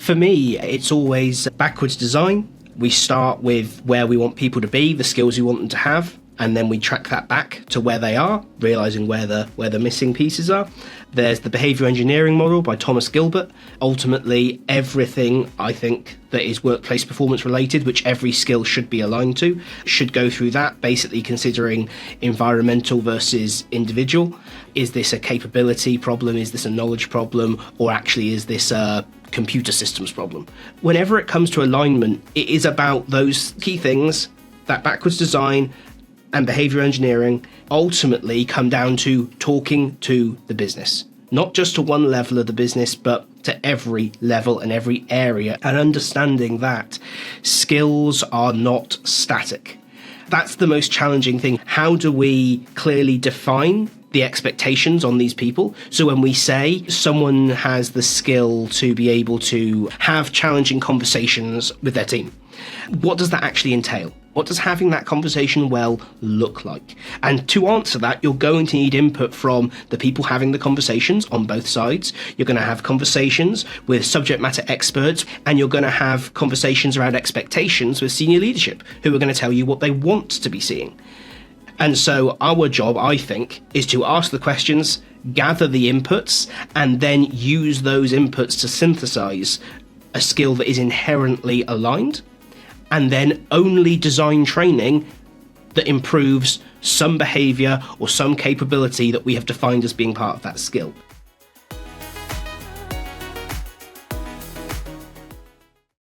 For me, it's always backwards design. We start with where we want people to be, the skills we want them to have, and then we track that back to where they are, realizing where the missing pieces are. There's the behavior engineering model by Thomas Gilbert. Ultimately, everything I think that is workplace performance related, which every skill should be aligned to, should go through that, basically considering environmental versus individual. Is this a capability problem? Is this a knowledge problem? Or actually, is this a computer systems problem? Whenever it comes to alignment, it is about those key things, that backwards design and behavior engineering, ultimately come down to talking to the business. Not just to one level of the business, but to every level and every area, and understanding that skills are not static. That's the most challenging thing. How do we clearly define the expectations on these people? So when we say someone has the skill to be able to have challenging conversations with their team, what does that actually entail? What does having that conversation well look like? And to answer that, you're going to need input from the people having the conversations on both sides. You're going to have conversations with subject matter experts, and you're going to have conversations around expectations with senior leadership, who are going to tell you what they want to be seeing. And so our job, I think, is to ask the questions, gather the inputs, and then use those inputs to synthesize a skill that is inherently aligned, and then only design training that improves some behavior or some capability that we have defined as being part of that skill.